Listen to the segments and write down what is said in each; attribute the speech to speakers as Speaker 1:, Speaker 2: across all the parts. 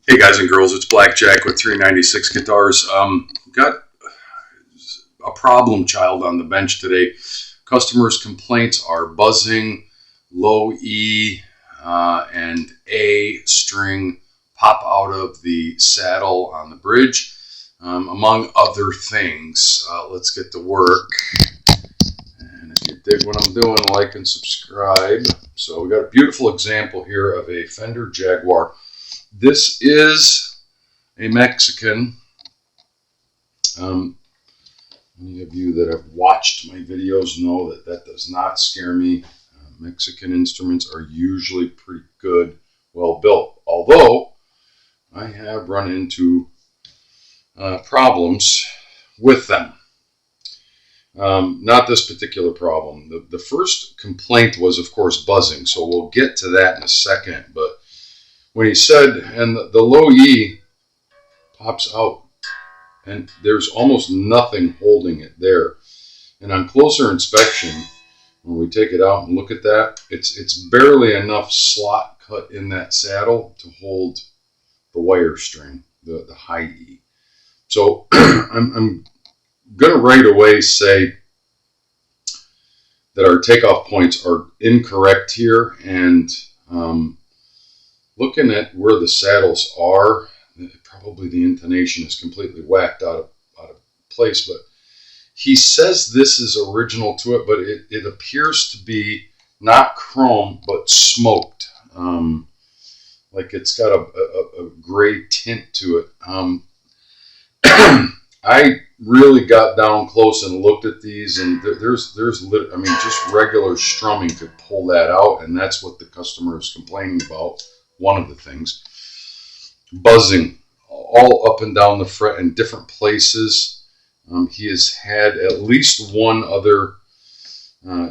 Speaker 1: Hey guys and girls, it's Blackjack with 396 Guitars. Got a problem child on the bench today. Customers' complaints are buzzing, low E and A string pop out of the saddle on the bridge, among other things. Let's get to work. And if you dig what I'm doing, like and subscribe. So we got a beautiful example here of a Fender Jaguar. This is a Mexican. Many of you that have watched my videos know that that does not scare me. Mexican instruments are usually pretty good, well built. Although I have run into problems with them. Not this particular problem. The first complaint was, of course, buzzing. So we'll get to that in a second. But when he said, and the low E pops out, and there's almost nothing holding it there. And on closer inspection, when we take it out and look at that, it's barely enough slot cut in that saddle to hold the wire string, the high E. So I'm going to right away say that our takeoff points are incorrect here, and looking at where the saddles are, probably the intonation is completely whacked out of place, but he says this is original to it, but it appears to be not chrome, but smoked. Like it's got a gray tint to it. I really got down close and looked at these, and I mean, just regular strumming could pull that out, and that's what the customer is complaining about. One of the things, buzzing all up and down the fret in different places. He has had at least one other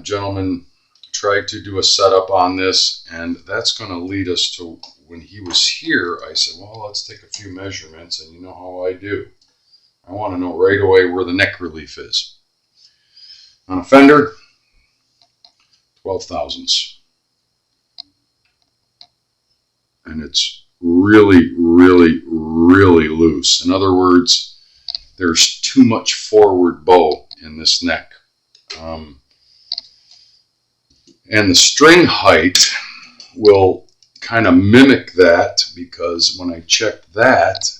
Speaker 1: gentleman try to do a setup on this, and that's going to lead us to when he was here. I said, well, let's take a few measurements, and you know how I do. I want to know right away where the neck relief is. On a Fender, 12 thousandths. And it's really, really, really loose. In other words, there's too much forward bow in this neck. And the string height will kind of mimic that, because when I checked that,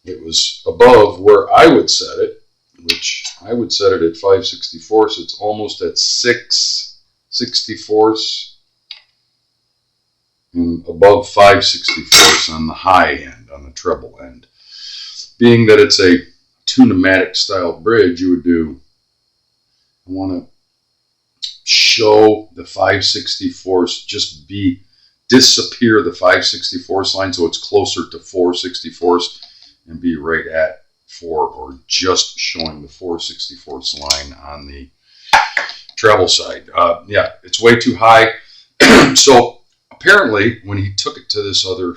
Speaker 1: it was above where I would set it, which I would set it at 5/64. So it's almost at 6/64. And above 5/64 on the high end, on the treble end. Being that it's a tunematic style bridge, you would do, I want to show the 5/64, just disappear the 5/64 line so it's closer to 4/64 and be right at 4, or just showing the 4/64 line on the treble side. Yeah, it's way too high. So apparently, when he took it to this other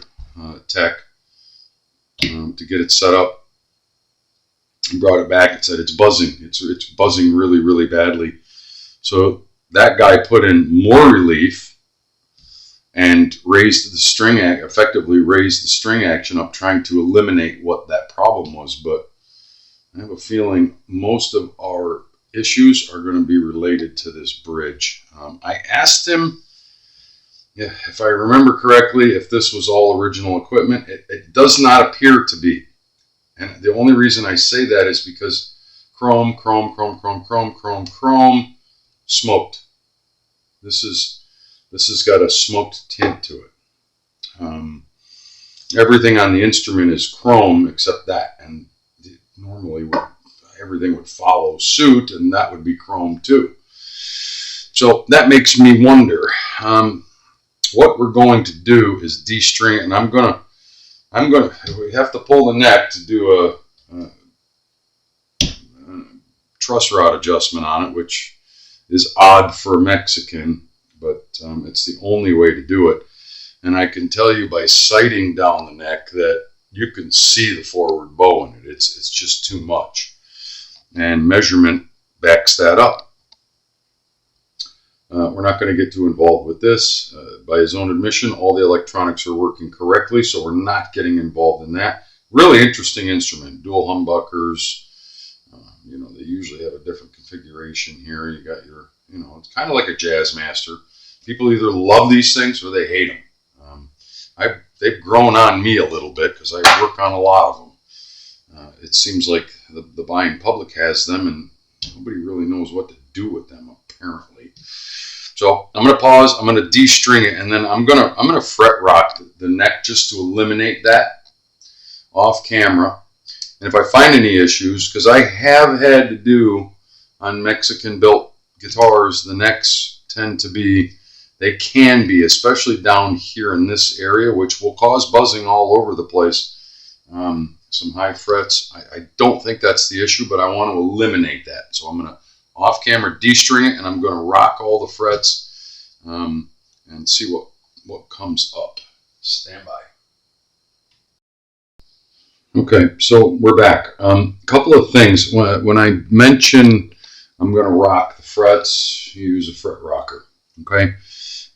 Speaker 1: tech to get it set up, he brought it back and said it's buzzing. It's buzzing really, really badly. So that guy put in more relief and raised the string, effectively raised the string action up, trying to eliminate what that problem was. But I have a feeling most of our issues are going to be related to this bridge. I asked him, yeah, if I remember correctly, if this was all original equipment. It does not appear to be. And the only reason I say that is because chrome, smoked. This has got a smoked tint to it. Everything on the instrument is chrome except that. And normally everything would follow suit, and that would be chrome too. So that makes me wonder. What we're going to do is de-string it, and we have to pull the neck to do a truss rod adjustment on it, which is odd for a Mexican, but it's the only way to do it. And I can tell you by sighting down the neck that you can see the forward bow in it. It's just too much. And measurement backs that up. We're not going to get too involved with this. By his own admission, all the electronics are working correctly, so we're not getting involved in that. Really interesting instrument, dual humbuckers. They usually have a different configuration here. You got your, it's kind of like a Jazzmaster. People either love these things or they hate them. They've grown on me a little bit because I work on a lot of them. It seems like the buying public has them and nobody really knows what to do with them, apparently. So I'm going to pause. I'm going to de-string it, and then I'm going to fret rock the neck just to eliminate that off camera. And if I find any issues, because I have had to do on Mexican-built guitars, the necks tend to be, they can be, especially down here in this area, which will cause buzzing all over the place. Some high frets. I don't think that's the issue, but I want to eliminate that. So I'm going to off camera de-string it, and I'm going to rock all the frets and see what comes up. Stand by. Okay, so we're back. Couple of things. When I mention I'm going to rock the frets, you use a fret rocker. Okay,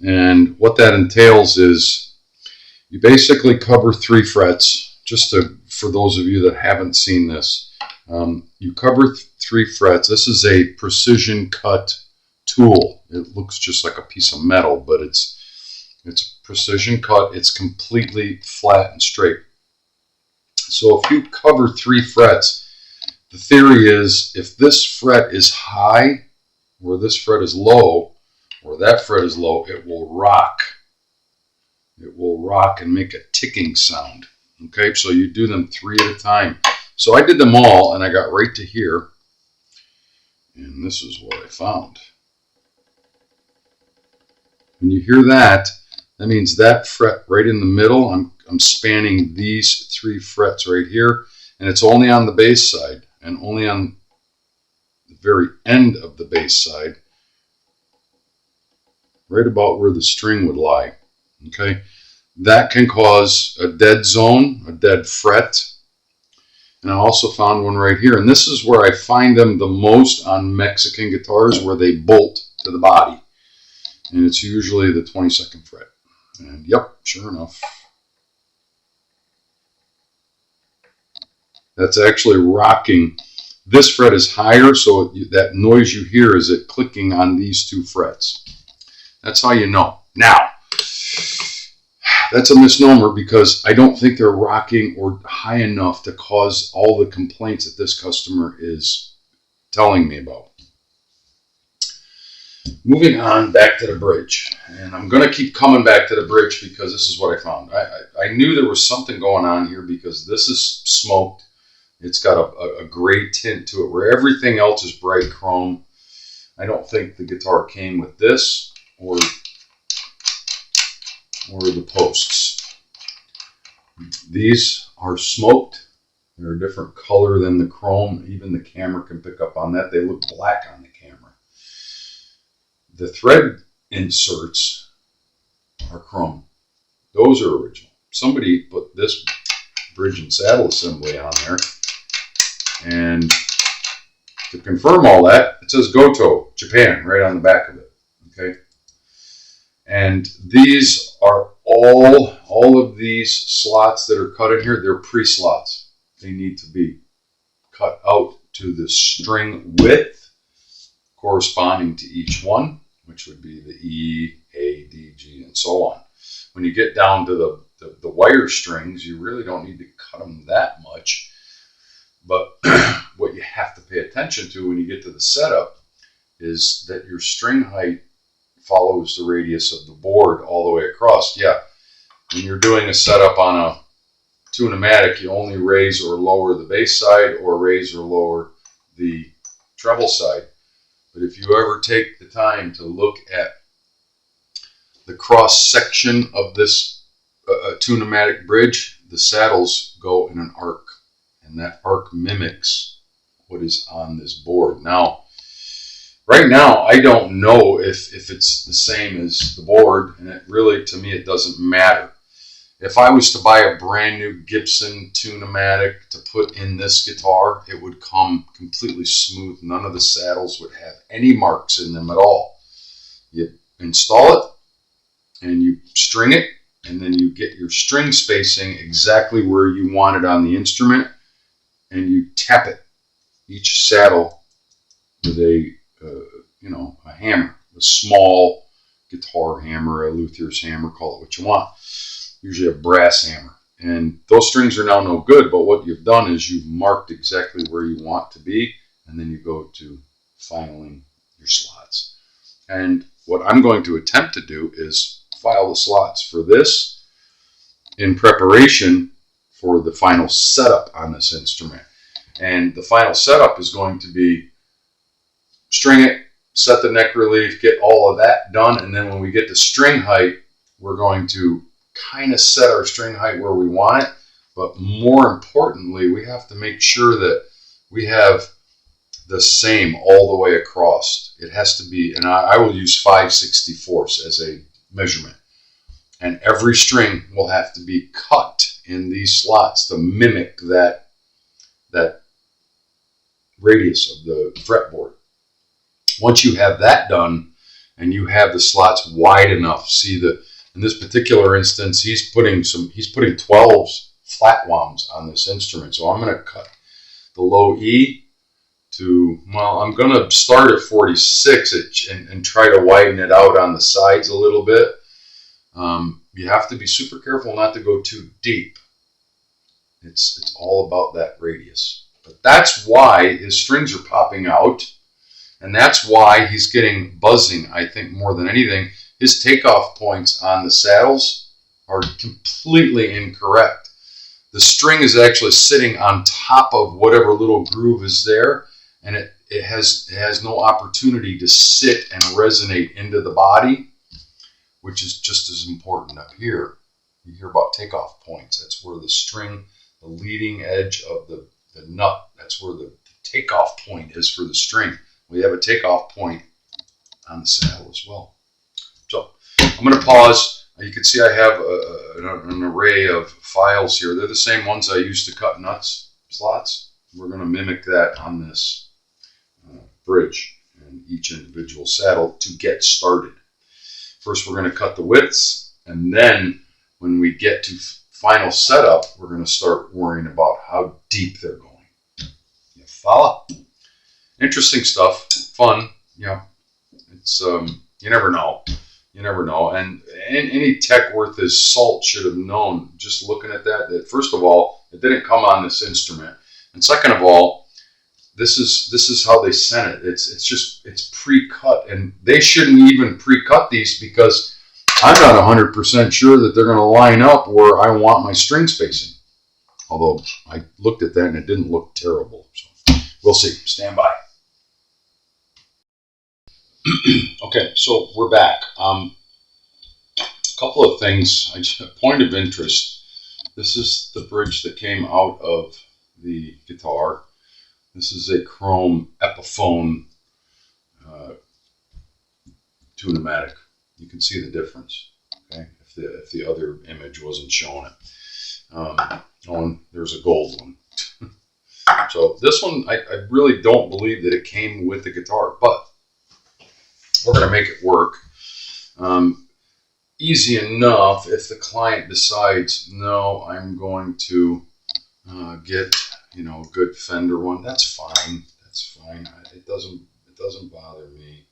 Speaker 1: and what that entails is you basically cover 3 frets. Just for those of you that haven't seen this, you cover 3 frets. This is a precision cut tool. It looks just like a piece of metal, but it's precision cut. It's completely flat and straight. So if you cover 3 frets, the theory is if this fret is high, or this fret is low, or that fret is low, it will rock. It will rock and make a ticking sound. Okay, so you do them 3 at a time. So I did them all, and I got right to here. And this is what I found. When you hear that, that means that fret right in the middle, I'm spanning these 3 frets right here, and it's only on the bass side, and only on the very end of the bass side, right about where the string would lie. Okay, that can cause a dead zone, a dead fret. And I also found one right here, and this is where I find them the most on Mexican guitars, where they bolt to the body, and it's usually the 22nd fret. And yep, sure enough, that's actually rocking. This fret is higher, so that noise you hear is it clicking on these 2 frets. That's how you know. Now, that's a misnomer because I don't think they're rocking or high enough to cause all the complaints that this customer is telling me about. Moving on back to the bridge, and I'm going to keep coming back to the bridge because this is what I found. I knew there was something going on here because this is smoked. It's got a gray tint to it where everything else is bright chrome. I don't think the guitar came with this or the posts. These are smoked. They're a different color than the chrome. Even the camera can pick up on that. They look black on the camera. The thread inserts are chrome. Those are original. Somebody put this bridge and saddle assembly on there. And to confirm all that, it says Goto, Japan, right on the back of it. Okay. And these are all of these slots that are cut in here, they're pre-slots. They need to be cut out to the string width corresponding to each one, which would be the E, A, D, G, and so on. When you get down to the wire strings, you really don't need to cut them that much. But what you have to pay attention to when you get to the setup is that your string height follows the radius of the board all the way across. Yeah, when you're doing a setup on a tune-o-matic, you only raise or lower the bass side or raise or lower the treble side. But if you ever take the time to look at the cross-section of this tune-o-matic bridge, the saddles go in an arc, and that arc mimics what is on this board. Now, right now, I don't know if it's the same as the board, and it really, to me, it doesn't matter. If I was to buy a brand new Gibson tune-o-matic to put in this guitar, it would come completely smooth. None of the saddles would have any marks in them at all. You install it and you string it, and then you get your string spacing exactly where you want it on the instrument, and you tap it, each saddle, with a a hammer, a small guitar hammer, a luthier's hammer, call it what you want, usually a brass hammer. And those strings are now no good, but what you've done is you've marked exactly where you want to be, and then you go to filing your slots. And what I'm going to attempt to do is file the slots for this in preparation for the final setup on this instrument. And the final setup is going to be string it, set the neck relief, get all of that done, and then when we get to string height, we're going to kind of set our string height where we want it. But more importantly, we have to make sure that we have the same all the way across. It has to be, and I will use 5/64 as a measurement. And every string will have to be cut in these slots to mimic that radius of the fretboard. Once you have that done and you have the slots wide enough, see in this particular instance, he's putting 12s flat wombs on this instrument. So I'm going to cut the low E to, well, I'm going to start at 46 and try to widen it out on the sides a little bit. You have to be super careful not to go too deep. It's all about that radius. But that's why his strings are popping out, and that's why he's getting buzzing, I think, more than anything. His takeoff points on the saddles are completely incorrect. The string is actually sitting on top of whatever little groove is there, and it has no opportunity to sit and resonate into the body, which is just as important up here. You hear about takeoff points. That's where the string, the leading edge of the nut, that's where the takeoff point is for the string. We have a takeoff point on the saddle as well. So I'm going to pause. You can see I have an array of files here. They're the same ones I used to cut nuts slots. We're going to mimic that on this bridge and each individual saddle to get started. First, we're going to cut the widths, and then when we get to final setup, we're going to start worrying about how deep they're going. You follow? Interesting stuff, fun. Yeah, it's you never know. You never know. And any tech worth his salt should have known, just looking at that first of all, it didn't come on this instrument, and second of all, this is how they sent it. It's pre-cut, and they shouldn't even pre-cut these because I'm not 100% sure that they're going to line up where I want my string spacing. Although I looked at that and it didn't look terrible. So we'll see. Stand by. Okay, so we're back. A couple of things. Point of interest. This is the bridge that came out of the guitar. This is a chrome Epiphone tune-o-matic. You can see the difference. Okay, if the other image wasn't showing it. There's a gold one. So this one, I really don't believe that it came with the guitar, but we're going to make it work. Easy enough if the client decides, no, I'm going to get a good Fender one. That's fine. That's fine. It doesn't bother me.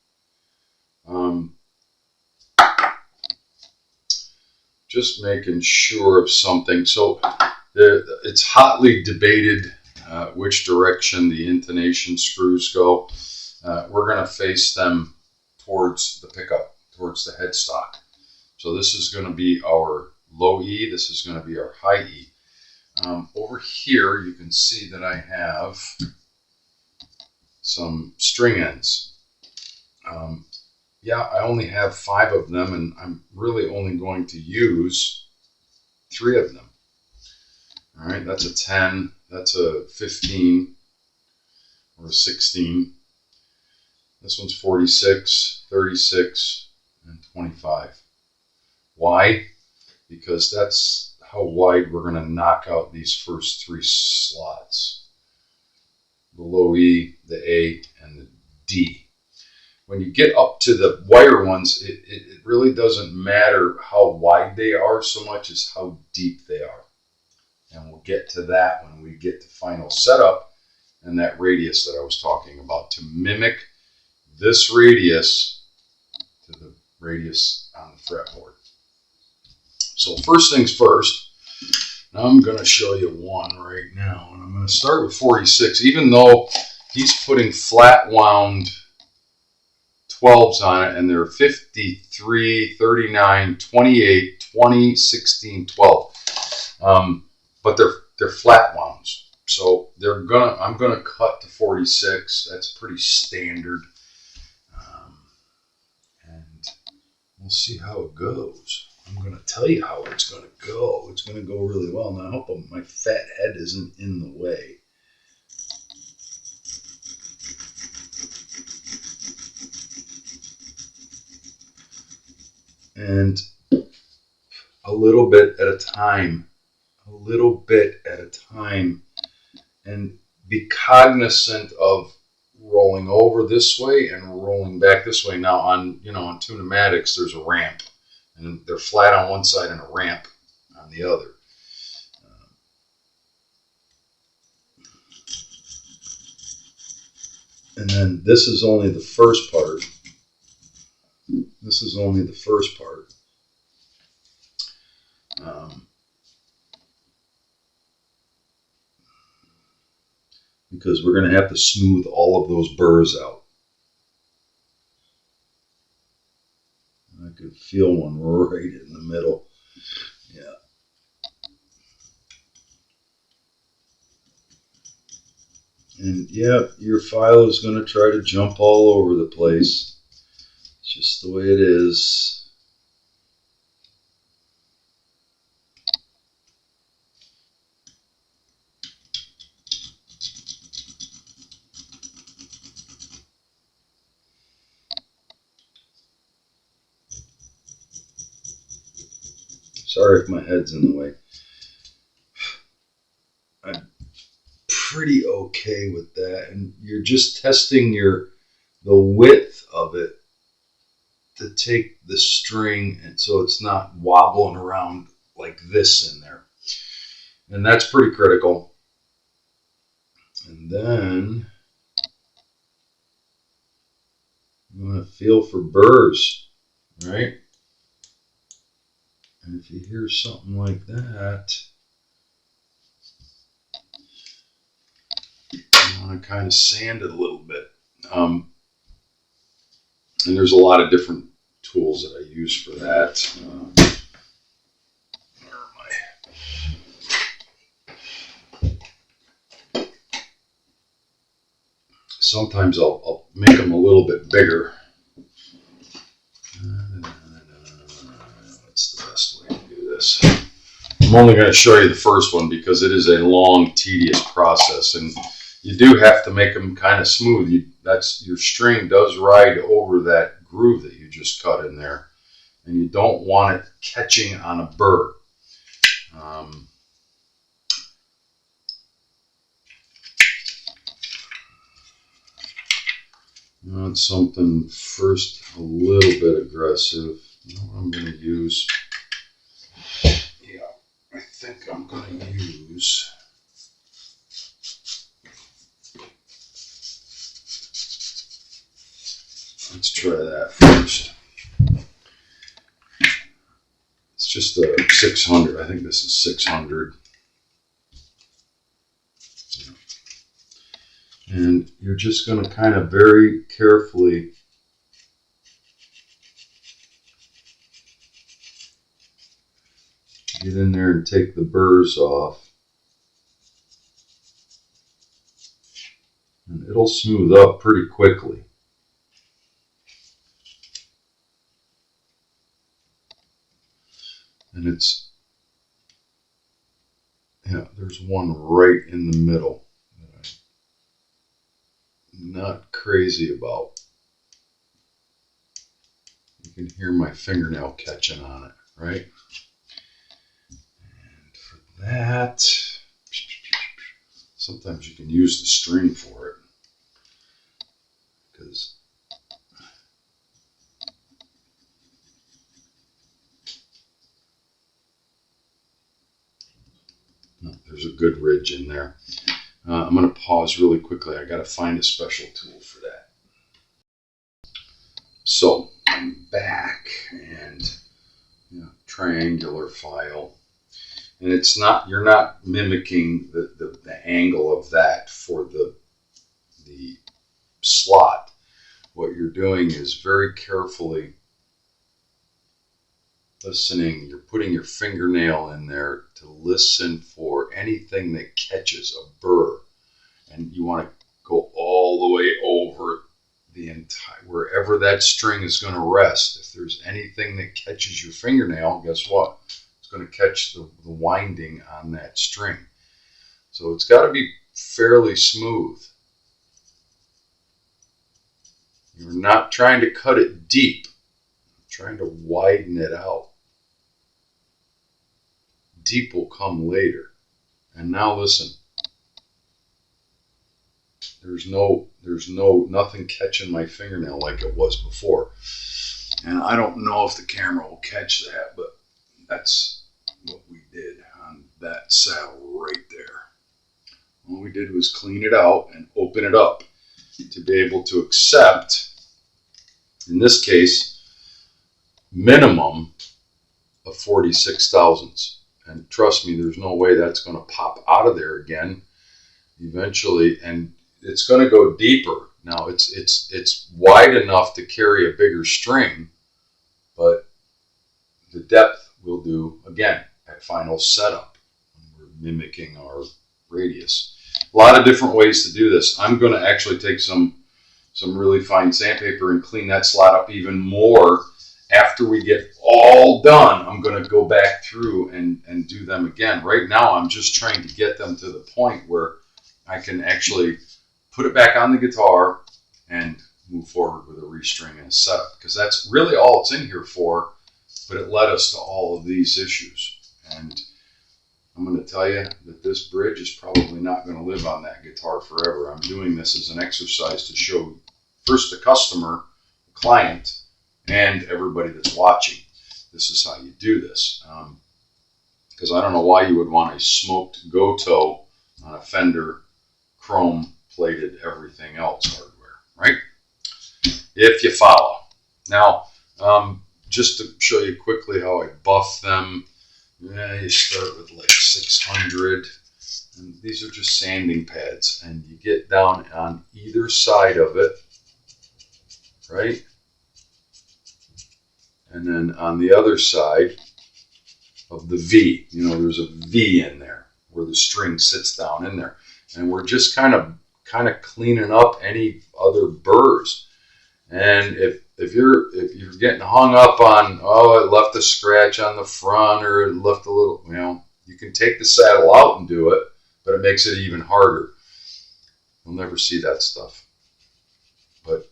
Speaker 1: Just making sure of something. So it's hotly debated which direction the intonation screws go. We're going to face them towards the pickup, towards the headstock. So this is going to be our low E. This is going to be our high E. Over here, you can see that I have some string ends. Yeah, I only have 5 of them, and I'm really only going to use 3 of them. All right, that's a 10, that's a 15, or a 16. This one's 46, 36, and 25. Why? Because that's how wide we're going to knock out these first 3 slots. The low E, the A, and the D. when you get up to the wire ones, it really doesn't matter how wide they are so much as how deep they are. And we'll get to that when we get to final setup and that radius that I was talking about, to mimic this radius to the radius on the fretboard. So first things first, I'm going to show you one right now, and I'm going to start with 46. Even though he's putting flat wound 12s on it, and they're 53, 39, 28, 20, 16, 12. But they're flat wounds. So I'm gonna cut to 46. That's pretty standard. And we'll see how it goes. I'm gonna tell you how it's gonna go. It's gonna go really well. Now I hope my fat head isn't in the way. And a little bit at a time. A little bit at a time, and be cognizant of rolling over this way and rolling back this way. Now on two pneumatics, there's a ramp, and they're flat on one side and a ramp on the other. And then this is only the first part. This is only the first part. Because we're going to have to smooth all of those burrs out. I could feel one right in the middle. Yeah. And yeah, your file is going to try to jump all over the place. It's just the way it is. Sorry if my head's in the way. I'm pretty okay with that. And you're just testing the width of it to take the string, and so it's not wobbling around like this in there. And that's pretty critical. And then you want to feel for burrs, right? And if you hear something like that, you want to kind of sand it a little bit. And there's a lot of different tools that I use for that. Sometimes I'll make them a little bit bigger. That's the best way to do this. I'm only going to show you the first one because it is a long, tedious process, and you do have to make them kind of smooth. Your string does ride over that groove that you just cut in there, and you don't want it catching on a burr. You want something first a little bit aggressive. You know what I'm going to use? Yeah, I think I'm going to use let's try that first. It's just a 600. I think this is 600. And you're just going to kind of very carefully get in there and take the burrs off. And it'll smooth up pretty quickly. And there's one right in the middle that I'm not crazy about. You can hear my fingernail catching on it, right? And for that, sometimes you can use the string for it, because No, there's a good ridge in there. I'm going to pause really quickly. I got to find a special tool for that. So I'm back, and triangular file, and it's not, you're not mimicking the angle of that for the slot. What you're doing is very carefully listening. You're putting your fingernail in there to listen for anything that catches a burr, and you want to go all the way over the entire, wherever that string is going to rest. If there's anything that catches your fingernail, guess what? It's going to catch the winding on that string. So it's got to be fairly smooth. You're not trying to cut it deep. You're trying to widen it out. Deep will come later. And now listen. There's nothing catching my fingernail like it was before. And I don't know if the camera will catch that, but that's what we did on that saddle right there. All we did was clean it out and open it up to be able to accept, in this case, minimum of 46 thousandths. And trust me, there's no way that's going to pop out of there again eventually, and it's going to go deeper. Now it's wide enough to carry a bigger string, but the depth will do again at final setup. We're mimicking our radius. A lot of different ways to do this. I'm going to actually take some really fine sandpaper and clean that slot up even more. After we get all done, I'm going to go back through and do them again. Right now, I'm just trying to get them to the point where I can actually put it back on the guitar and move forward with a restring and a setup, because that's really all it's in here for, but it led us to all of these issues. And I'm going to tell you that this bridge is probably not going to live on that guitar forever. I'm doing this as an exercise to show first the customer, the client, and everybody that's watching, this is how you do this. Because I don't know why you would want a smoked Goto on a Fender chrome plated everything else hardware, right? If you follow. Now, just to show you quickly how I buff them, you start with like 600, and these are just sanding pads, and you get down on either side of it, right? And then on the other side of the V, there's a V in there where the string sits down in there. And we're just kind of cleaning up any other burrs. And if you're getting hung up on, oh, it left a scratch on the front, or it left a little, you can take the saddle out and do it, but it makes it even harder. You'll never see that stuff. But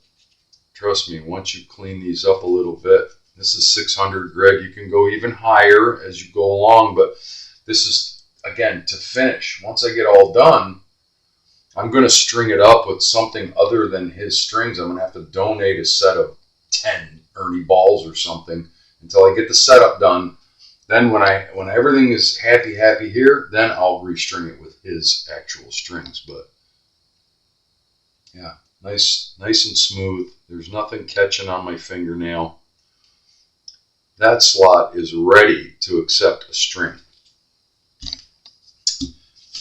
Speaker 1: trust me, once you clean these up a little bit, this is 600 grit. You can go even higher as you go along, but this is, again, to finish. Once I get all done, I'm going to string it up with something other than his strings. I'm going to have to donate a set of 10 Ernie balls or something until I get the setup done. Then when everything is happy here, then I'll restring it with his actual strings. But yeah, nice and smooth. There's nothing catching on my fingernail. That slot is ready to accept a string.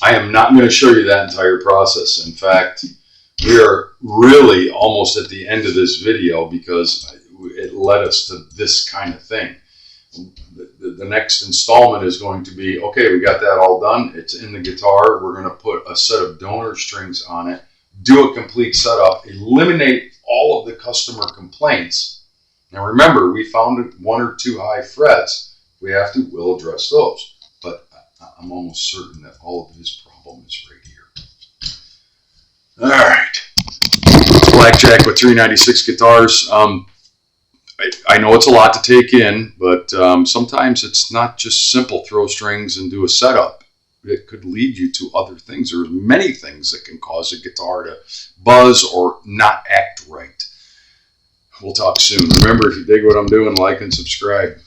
Speaker 1: I am not going to show you that entire process. In fact, we are really almost at the end of this video because it led us to this kind of thing. The next installment is going to be, okay, we got that all done. It's in the guitar. We're going to put a set of donor strings on it, do a complete setup, eliminate all of the customer complaints. Now remember, we found 1 or 2 high frets. If we have to, we'll address those. But I'm almost certain that all of his problem is right here. All right. Blackjack with 396 guitars. I know it's a lot to take in, but sometimes it's not just simple throw strings and do a setup. It could lead you to other things. There's many things that can cause a guitar to buzz or not act right. We'll talk soon. Remember, if you dig what I'm doing, like and subscribe.